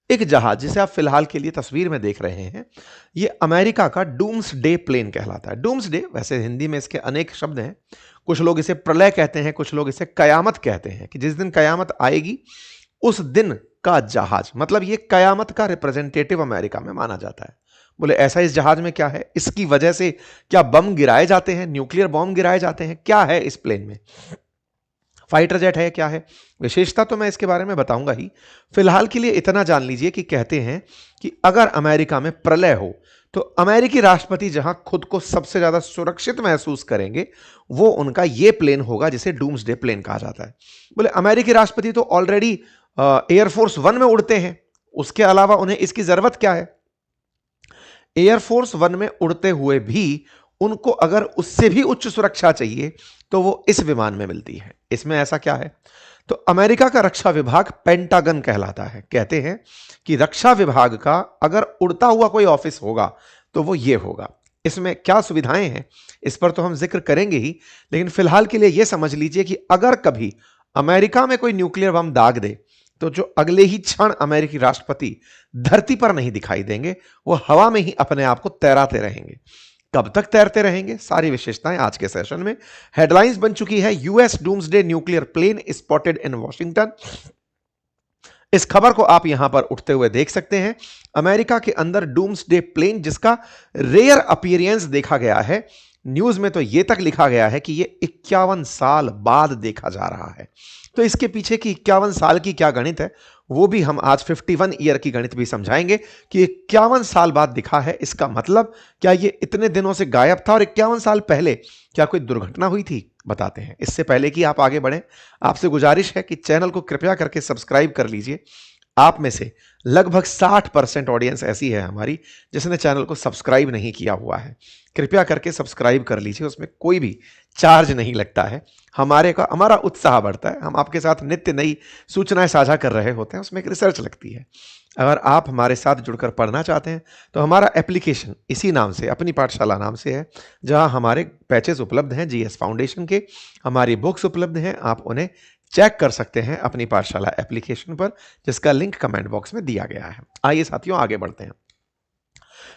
एक जहाज जिसे आप फिलहाल के लिए तस्वीर में देख रहे हैं, ये अमेरिका का डूम्सडे प्लेन कहलाता है। डूम्सडे वैसे हिंदी में इसके अनेक शब्द हैं। कुछ लोग इसे प्रलय कहते हैं, कुछ लोग इसे कयामत कहते हैं कि जिस दिन कयामत आएगी उस दिन का जहाज, मतलब ये कयामत का रिप्रेजेंटेटिव अमेरिका में माना जाता है। बोले ऐसा इस जहाज में क्या है, इसकी वजह से क्या बम गिराए जाते हैं, न्यूक्लियर बम गिराए जाते हैं, क्या है इस प्लेन में, फाइटर जेट है, क्या है विशेषता, तो मैं इसके बारे में बताऊंगा ही। फिलहाल के लिए इतना जान लीजिए कि कहते हैं कि अगर अमेरिका में प्रलय हो तो अमेरिकी राष्ट्रपति जहां खुद को सबसे ज्यादा सुरक्षित महसूस करेंगे वो उनका ये प्लेन होगा जिसे डूम्सडे प्लेन कहा जाता है। बोले अमेरिकी राष्ट्रपति तो ऑलरेडी एयरफोर्स वन में उड़ते हैं, उसके अलावा उन्हें इसकी जरूरत क्या है। एयरफोर्स वन में उड़ते हुए भी उनको अगर उससे भी उच्च सुरक्षा चाहिए तो वो इस विमान में मिलती है। इसमें ऐसा क्या है, तो अमेरिका का रक्षा विभाग पेंटागन कहलाता है। कहते हैं कि रक्षा विभाग का अगर उड़ता हुआ कोई ऑफिस होगा तो वो ये होगा। इसमें क्या सुविधाएं हैं इस पर तो हम जिक्र करेंगे ही, लेकिन फिलहाल के लिए यह समझ लीजिए कि अगर कभी अमेरिका में कोई न्यूक्लियर बम दाग दे तो जो अगले ही क्षण अमेरिकी राष्ट्रपति धरती पर नहीं दिखाई देंगे, वो हवा में ही अपने आप को तैराते रहेंगे। कब तक तैरते रहेंगे, सारी विशेषताएं आज के सेशन में। हेडलाइंस बन चुकी है, US doomsday nuclear plane spotted in Washington. इस खबर को आप यहां पर उठते हुए देख सकते हैं। अमेरिका के अंदर डूम्सडे प्लेन जिसका रेयर अपीयरेंस देखा गया है, न्यूज में तो यह तक लिखा गया है कि यह 51 साल बाद देखा जा रहा है। तो इसके पीछे की 51 साल की क्या गणित है वो भी हम आज 51 ईयर की गणित भी समझाएंगे कि 51 साल बाद दिखा है। इसका मतलब क्या ये इतने दिनों से गायब था और 51 साल पहले क्या कोई दुर्घटना हुई थी, बताते हैं। इससे पहले कि आप आगे बढ़ें, आपसे गुजारिश है कि चैनल को कृपया करके सब्सक्राइब कर लीजिए। आप में से लगभग 60% ऑडियंस ऐसी है हमारी जिसने चैनल को सब्सक्राइब नहीं किया हुआ है। कृपया करके सब्सक्राइब कर लीजिए, उसमें कोई भी चार्ज नहीं लगता है। हमारा उत्साह बढ़ता है, हम आपके साथ नित्य नई सूचनाएं साझा कर रहे होते हैं, उसमें एक रिसर्च लगती है। अगर आप हमारे साथ जुड़कर पढ़ना चाहते हैं तो हमारा एप्लीकेशन इसी नाम से, अपनी पाठशाला नाम से है, जहां हमारे पैचेस उपलब्ध हैं जीएस फाउंडेशन के, हमारी बुक्स उपलब्ध हैं, आप उन्हें चेक कर सकते हैं अपनी पाठशाला एप्लीकेशन पर, जिसका लिंक कमेंट बॉक्स में दिया गया है। आइए साथियों आगे बढ़ते हैं।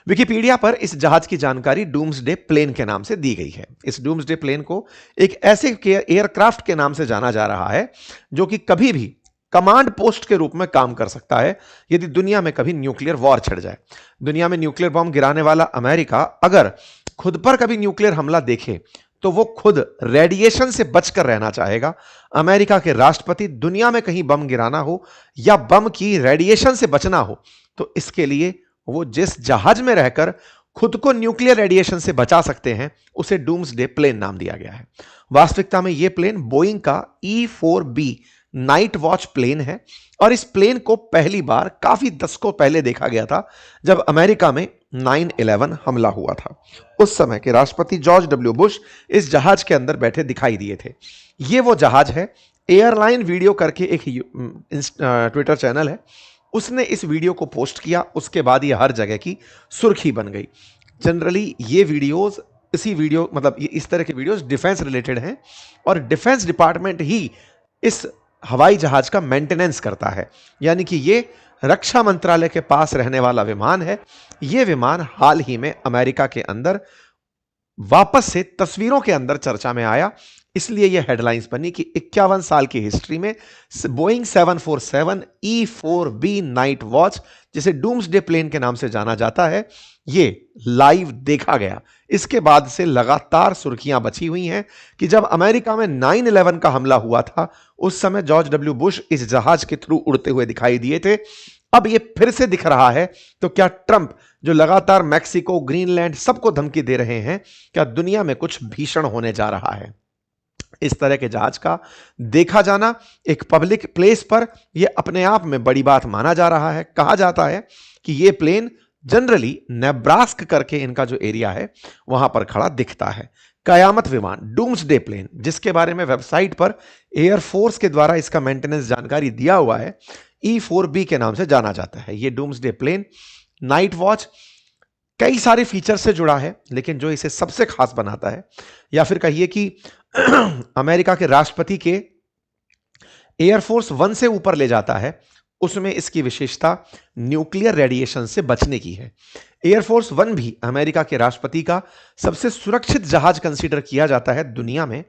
विकिपीडिया पर इस जहाज की जानकारी डूम्सडे प्लेन के नाम से दी गई है। इस डूम्सडे प्लेन को एक ऐसे एयरक्राफ्ट के नाम से जाना जा रहा है जो कि कभी भी कमांड पोस्ट के रूप में काम कर सकता है यदि दुनिया में कभी न्यूक्लियर वॉर छिड़ जाए। दुनिया में न्यूक्लियर बम गिराने वाला अमेरिका अगर खुद पर कभी न्यूक्लियर हमला देखे तो वो खुद रेडिएशन से बचकर रहना चाहेगा। अमेरिका के राष्ट्रपति दुनिया में कहीं बम गिराना हो या बम की रेडिएशन से बचना हो तो इसके लिए वो जिस जहाज में रहकर खुद को न्यूक्लियर रेडिएशन से बचा सकते हैं उसे डूम्सडे प्लेन नाम दिया गया है। वास्तविकता में यह प्लेन बोइंग का E-4B नाइट वॉच प्लेन है और इस प्लेन को पहली बार काफी दशकों पहले देखा गया था जब अमेरिका में 9/11 हमला हुआ था। उस समय के राष्ट्रपति जॉर्ज डब्ल्यू बुश इस जहाज के अंदर बैठे दिखाई दिए थे। यह वो जहाज है, एयरलाइन वीडियो करके एक ट्विटर चैनल है, उसने इस वीडियो को पोस्ट किया, उसके बाद ये हर जगह की सुर्खी बन गई। जनरली ये वीडियोस इस तरह के वीडियोस डिफेंस रिलेटेड हैं और डिफेंस डिपार्टमेंट ही इस हवाई जहाज का मेंटेनेंस करता है, यानी कि ये रक्षा मंत्रालय के पास रहने वाला विमान है। ये विमान हाल ही में अमेरिका के अंदर वापस से तस्वीरों के अंदर चर्चा में आया, इसलिए यह हेडलाइंस बनी कि 51 साल की हिस्ट्री में बोइंग 747 E-4B नाइट वॉच, जिसे डूम्सडे प्लेन के नाम से जाना जाता है, यह लाइव देखा गया। इसके बाद से लगातार सुर्खियां बची हुई हैं कि जब अमेरिका में 9/11 का हमला हुआ था उस समय जॉर्ज डब्ल्यू बुश इस जहाज के थ्रू उड़ते हुए दिखाई दिए थे। अब यह फिर से दिख रहा है तो क्या ट्रंप, जो लगातार मैक्सिको, ग्रीनलैंड सबको धमकी दे रहे हैं, क्या दुनिया में कुछ भीषण होने जा रहा है? इस तरह के जहाज का देखा जाना एक पब्लिक प्लेस पर यह अपने आप में बड़ी बात माना जा रहा है। कहा जाता है कि यह प्लेन जनरली नेब्रास्क करके इनका जो एरिया है वहां पर खड़ा दिखता है। कयामत विमान डूम्सडे प्लेन, जिसके बारे में वेबसाइट पर एयरफोर्स के द्वारा इसका मेंटेनेंस जानकारी दिया हुआ है, E-4B के नाम से जाना जाता है। यह डूम्सडे प्लेन नाइट वॉच कई सारे फीचर से जुड़ा है, लेकिन जो इसे सबसे खास बनाता है या फिर कहिए कि अमेरिका के राष्ट्रपति के एयरफोर्स वन से ऊपर ले जाता है, उसमें इसकी विशेषता न्यूक्लियर रेडिएशन से बचने की है। एयरफोर्स वन भी अमेरिका के राष्ट्रपति का सबसे सुरक्षित जहाज कंसीडर किया जाता है दुनिया में,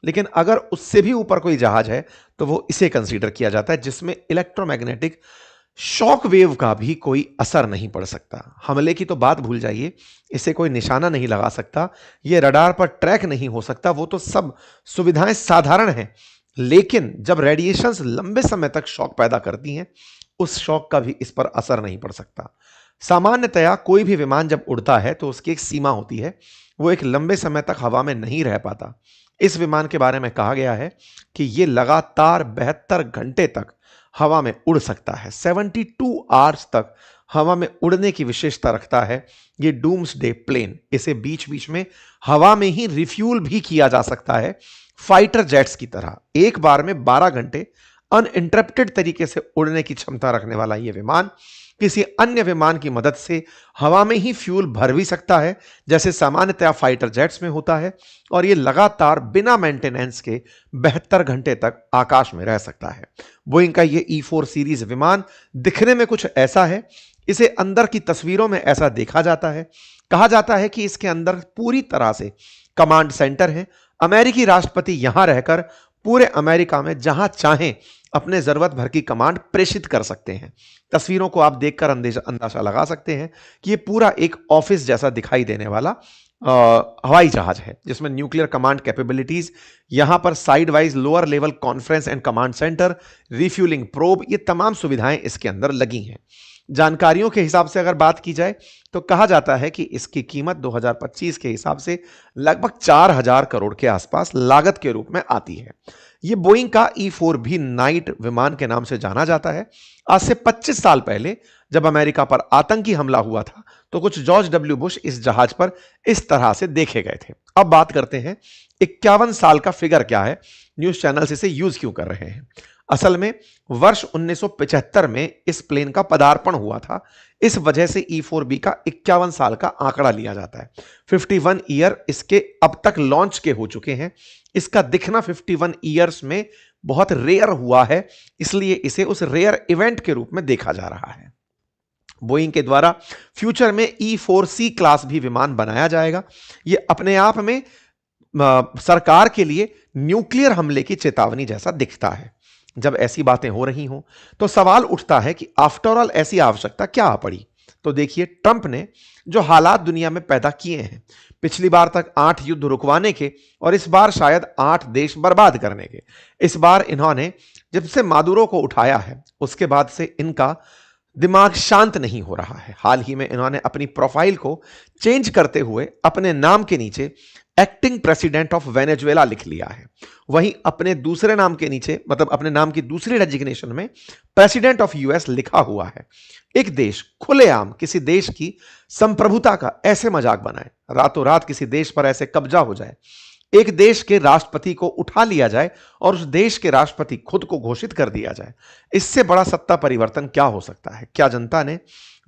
लेकिन अगर उससे भी ऊपर कोई जहाज है तो वो इसे कंसीडर किया जाता है, जिसमें इलेक्ट्रोमैग्नेटिक शॉक वेव का भी कोई असर नहीं पड़ सकता। हमले की तो बात भूल जाइए, इसे कोई निशाना नहीं लगा सकता, ये रडार पर ट्रैक नहीं हो सकता, वो तो सब सुविधाएं साधारण हैं, लेकिन जब रेडिएशंस लंबे समय तक शॉक पैदा करती हैं, उस शॉक का भी इस पर असर नहीं पड़ सकता। सामान्यतया कोई भी विमान जब उड़ता है तो उसकी एक सीमा होती है, वो एक लंबे समय तक हवा में नहीं रह पाता। इस विमान के बारे में कहा गया है कि ये लगातार 72 घंटे तक हवा में उड़ सकता है। 72 आवर्स तक हवा में उड़ने की विशेषता रखता है ये डूम्सडे प्लेन। इसे बीच बीच में हवा में ही रिफ्यूल भी किया जा सकता है, फाइटर जेट्स की तरह। एक बार में 12 घंटे अनइंटरप्टेड तरीके से उड़ने की क्षमता रखने वाला यह विमान किसी अन्य विमान की मदद से हवा में ही फ्यूल भर भी सकता है, जैसे सामान्यतया फाइटर जेट्स में होता है, और यह लगातार बिना मेंटेनेंस के 72 घंटे तक आकाश में रह सकता है। बोइंग का यह E4 सीरीज विमान दिखने में कुछ ऐसा है, इसे अंदर की तस्वीरों में ऐसा देखा जाता है। कहा जाता है कि इसके अंदर पूरी तरह से कमांड सेंटर है। अमेरिकी राष्ट्रपति यहां रहकर पूरे अमेरिका में जहां चाहें अपने जरूरत भर की कमांड प्रेषित कर सकते हैं। तस्वीरों को आप देखकर अंदाजा लगा सकते हैं कि यह पूरा एक ऑफिस जैसा दिखाई देने वाला हवाई जहाज है, जिसमें न्यूक्लियर कमांड कैपेबिलिटीज, यहां पर side wise lower level conference and command centre, refuelling probe, ये तमाम सुविधाएं इसके अंदर लगी हैं। जानकारियों के हिसाब से अगर बात की जाए तो कहा जाता है कि इसकी कीमत 2025 के हिसाब से लगभग 4000 करोड़ के आसपास लागत के रूप में आती है। यह बोइंग का E4 भी नाइट विमान के नाम से जाना जाता है। आज से 25 साल पहले जब अमेरिका पर आतंकी हमला हुआ था तो कुछ जॉर्ज डब्ल्यू बुश इस जहाज पर इस तरह से देखे गए थे। अब बात करते हैं 51 साल का फिगर क्या है, न्यूज चैनल्स इसे यूज क्यों कर रहे हैं। असल में वर्ष 1975 में इस प्लेन का पदार्पण हुआ था, इस वजह से E4B का 51 साल का आंकड़ा लिया जाता है। 51 ईयर इसके अब तक लॉन्च के हो चुके हैं। इसका दिखना 51 ईयर्स में बहुत रेयर हुआ है, इसलिए इसे उस रेयर इवेंट के रूप में देखा जा रहा है। बोइंग के द्वारा फ्यूचर में E4C क्लास भी विमान बनाया जाएगा। यह अपने आप में सरकार के लिए न्यूक्लियर हमले की चेतावनी जैसा दिखता है। जब ऐसी बातें हो रही हों तो सवाल उठता है कि आफ्टर ऑल ऐसी आवश्यकता क्या पड़ी। तो देखिए, ट्रंप ने जो हालात दुनिया में पैदा किए हैं, पिछली बार तक 8 युद्ध रुकवाने के और इस बार शायद 8 देश बर्बाद करने के। इस बार इन्होंने जब से मादुरो को उठाया है उसके बाद से इनका दिमाग शांत नहीं हो रहा है। हाल ही में इन्होंने अपनी प्रोफाइल को चेंज करते हुए अपने नाम के नीचे एक्टिंग प्रेसिडेंट ऑफ वेनेजुएला लिख लिया है। वहीं अपने दूसरे नाम के नीचे, मतलब अपने नाम की दूसरी डेजिग्नेशन में प्रेसिडेंट ऑफ यूएस लिखा हुआ है। एक देश खुलेआम किसी देश की संप्रभुता का ऐसे मजाक बनाए, रातों रात किसी देश पर ऐसे कब्जा हो जाए, एक देश के राष्ट्रपति को उठा लिया जाए और उस देश के राष्ट्रपति खुद को घोषित कर दिया जाए, इससे बड़ा सत्ता परिवर्तन क्या हो सकता है। क्या जनता ने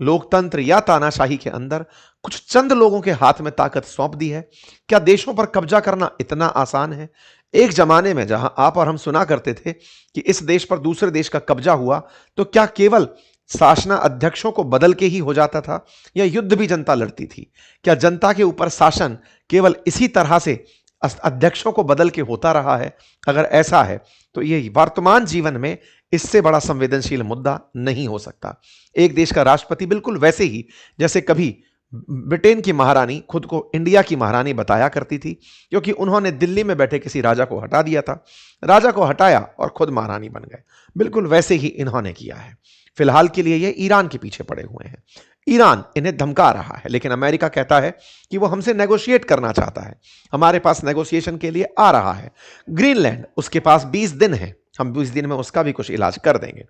लोकतंत्र या तानाशाही के अंदर कुछ चंद लोगों के हाथ में ताकत सौंप दी है? क्या देशों पर कब्जा करना इतना आसान है? एक जमाने में जहां आप और हम सुना करते थे कि इस देश पर दूसरे देश का कब्जा हुआ तो क्या केवल शासना अध्यक्षों को बदल के ही हो जाता था, या युद्ध भी जनता लड़ती थी? क्या जनता के ऊपर शासन केवल इसी तरह से अध्यक्षों को बदल के होता रहा है? अगर ऐसा है तो ये वर्तमान जीवन में इससे बड़ा संवेदनशील मुद्दा नहीं हो सकता। एक देश का राष्ट्रपति बिल्कुल वैसे ही जैसे कभी ब्रिटेन की महारानी खुद को इंडिया की महारानी बताया करती थी, क्योंकि उन्होंने दिल्ली में बैठे किसी राजा को हटा दिया था, राजा को हटाया और खुद महारानी बन गए। बिल्कुल वैसे ही इन्होंने किया है। फिलहाल के लिए ये ईरान के पीछे पड़े हुए हैं। ईरान इन्हें धमका रहा है, लेकिन अमेरिका कहता है कि वो हमसे नेगोशिएट करना चाहता है, हमारे पास नेगोशिएशन के लिए आ रहा है। ग्रीनलैंड, उसके पास 20 दिन है, हम 20 दिन में उसका भी कुछ इलाज कर देंगे।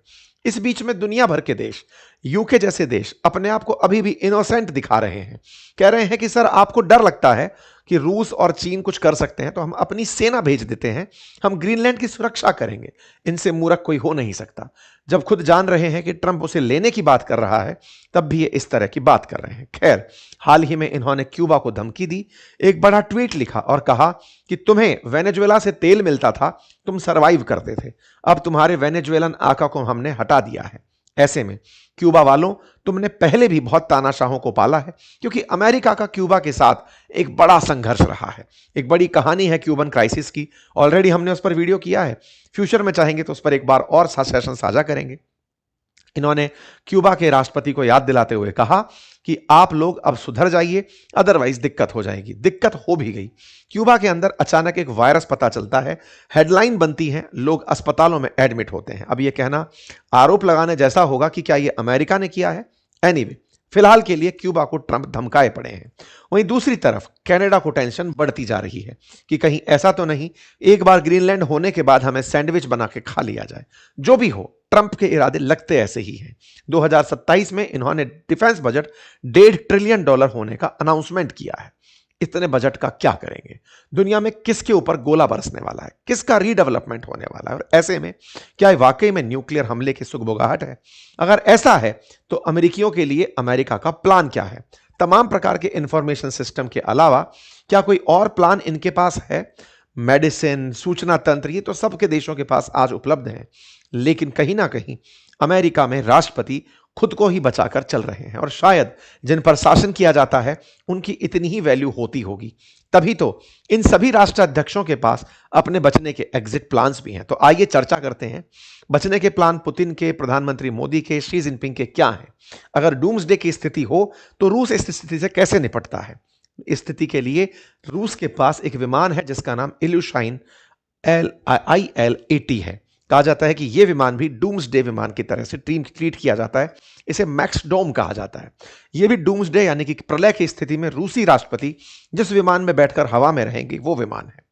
इस बीच में दुनिया भर के देश, यूके जैसे देश अपने आप को अभी भी इनोसेंट दिखा रहे हैं। कह रहे हैं कि सर आपको डर लगता है कि रूस और चीन कुछ कर सकते हैं तो हम अपनी सेना भेज देते हैं, हम ग्रीनलैंड की सुरक्षा करेंगे। इनसे मूर्ख कोई हो नहीं सकता। जब खुद जान रहे हैं कि ट्रंप उसे लेने की बात कर रहा है, तब भी ये इस तरह की बात कर रहे हैं। खैर, हाल ही में इन्होंने क्यूबा को धमकी दी, एक बड़ा ट्वीट लिखा और कहा कि तुम्हें वेनेजुएला से तेल मिलता था, तुम सरवाइव करते थे, अब तुम्हारे वेनेजुएलन आका को हमने हटा दिया है। ऐसे में क्यूबा वालों, तुमने पहले भी बहुत तानाशाहों को पाला है, क्योंकि अमेरिका का क्यूबा के साथ एक बड़ा संघर्ष रहा है। एक बड़ी कहानी है क्यूबन क्राइसिस की, ऑलरेडी हमने उस पर वीडियो किया है। फ्यूचर में चाहेंगे तो उस पर एक बार और सेशन साझा करेंगे। इन्होंने क्यूबा के राष्ट्रपति को याद दिलाते हुए कहा कि आप लोग अब सुधर जाइए, अदरवाइज दिक्कत हो जाएगी। दिक्कत हो भी गई। क्यूबा के अंदर अचानक एक वायरस पता चलता है, हेडलाइन बनती है, लोग अस्पतालों में एडमिट होते हैं। अब यह कहना आरोप लगाने जैसा होगा कि क्या यह अमेरिका ने किया है। एनीवे, फिलहाल के लिए क्यूबा को ट्रंप धमकाए पड़े हैं। वहीं दूसरी तरफ कनाडा को टेंशन बढ़ती जा रही है कि कहीं ऐसा तो नहीं एक बार ग्रीनलैंड होने के बाद हमें सैंडविच बना के खा लिया जाए। जो भी हो, ट्रंप के इरादे लगते ऐसे ही हैं। 2027 में इन्होंने डिफेंस बजट $1.5 ट्रिलियन होने का अनाउंसमेंट किया है। इतने बजट का क्या करेंगे? दुनिया में किसके ऊपर गोला बरसने वाला है? किसका रीडेवलपमेंट होने वाला है? और ऐसे में क्या वाकई में न्यूक्लियर हमले की सुगबुगाहट है? अगर ऐसा है तो अमेरिकियों के लिए अमेरिका का प्लान क्या है? तमाम प्रकार के इंफॉर्मेशन सिस्टम के अलावा क्या कोई और प्लान इनके पास है? मेडिसिन, सूचना तंत्र, ये तो सबके देशों के पास आज उपलब्ध है। लेकिन कहीं ना कहीं अमेरिका में राष्ट्रपति खुद को ही बचाकर चल रहे हैं, और शायद जिन पर शासन किया जाता है उनकी इतनी ही वैल्यू होती होगी। तभी तो इन सभी राष्ट्राध्यक्षों के पास अपने बचने के एग्जिट प्लान्स भी हैं। तो आइए चर्चा करते हैं, बचने के प्लान पुतिन के, प्रधानमंत्री मोदी के, शी जिनपिंग के क्या हैं। अगर डूम्सडे की स्थिति हो तो रूस इस स्थिति से कैसे निपटता है? इस स्थिति के लिए रूस के पास एक विमान है जिसका नाम इल्यूशाइन IL-80 है। कहा जाता है कि यह विमान भी डूम्सडे विमान की तरह से ट्रीट किया जाता है। इसे मैक्स डोम कहा जाता है। यह भी डूम्सडे यानी कि प्रलय की स्थिति में रूसी राष्ट्रपति जिस विमान में बैठकर हवा में रहेंगे वो विमान है।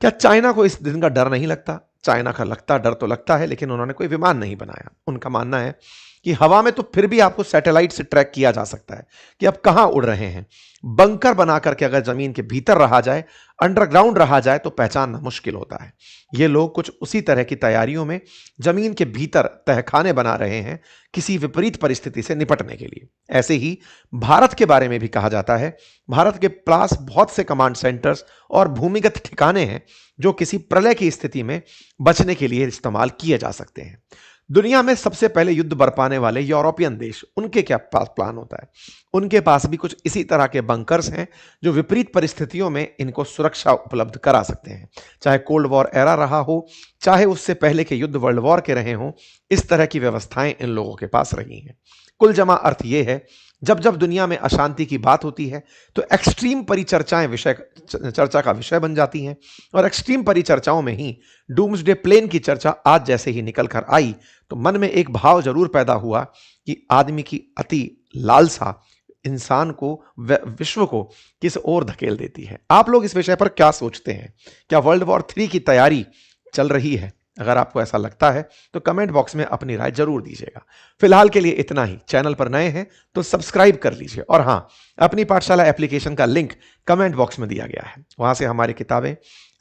क्या चाइना को इस दिन का डर नहीं लगता? चाइना का डर तो लगता है, लेकिन उन्होंने कोई विमान नहीं बनाया। उनका मानना है कि हवा में तो फिर भी आपको सैटेलाइट से ट्रैक किया जा सकता है कि आप कहां उड़ रहे हैं। बंकर बना करके अगर जमीन के भीतर रहा जाए, अंडरग्राउंड रहा जाए, तो पहचानना मुश्किल होता है। ये लोग कुछ उसी तरह की तैयारियों में जमीन के भीतर तहखाने बना रहे हैं किसी विपरीत परिस्थिति से निपटने के लिए। ऐसे ही भारत के बारे में भी कहा जाता है। भारत के पास बहुत से कमांड सेंटर्स और भूमिगत ठिकाने हैं जो किसी प्रलय की स्थिति में बचने के लिए इस्तेमाल किए जा सकते हैं। दुनिया में सबसे पहले युद्ध बरपाने वाले यूरोपियन देश, उनके क्या पास प्लान होता है? उनके पास भी कुछ इसी तरह के बंकर्स हैं जो विपरीत परिस्थितियों में इनको सुरक्षा उपलब्ध करा सकते हैं। चाहे कोल्ड वॉर एरा रहा हो, चाहे उससे पहले के युद्ध वर्ल्ड वॉर के रहे हों, इस तरह की व्यवस्थाएं इन लोगों के पास रही हैं। कुल जमा अर्थ यह है, जब जब दुनिया में अशांति की बात होती है तो एक्सट्रीम परिचर्चाएं चर्चा का विषय बन जाती हैं, और एक्सट्रीम परिचर्चाओं में ही डूम्सडे प्लेन की चर्चा आज जैसे ही निकल कर आई तो मन में एक भाव जरूर पैदा हुआ कि आदमी की अति लालसा इंसान को, विश्व को किस ओर धकेल देती है। आप लोग इस विषय पर क्या सोचते हैं? क्या वर्ल्ड वॉर 3 की तैयारी चल रही है? अगर आपको ऐसा लगता है तो कमेंट बॉक्स में अपनी राय जरूर दीजिएगा। फिलहाल के लिए इतना ही। चैनल पर नए हैं तो सब्सक्राइब कर लीजिए, और हाँ, अपनी पाठशाला एप्लीकेशन का लिंक कमेंट बॉक्स में दिया गया है। वहां से हमारी किताबें,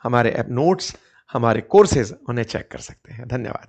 हमारे नोट्स, हमारे कोर्सेज उन्हें चेक कर सकते हैं। धन्यवाद।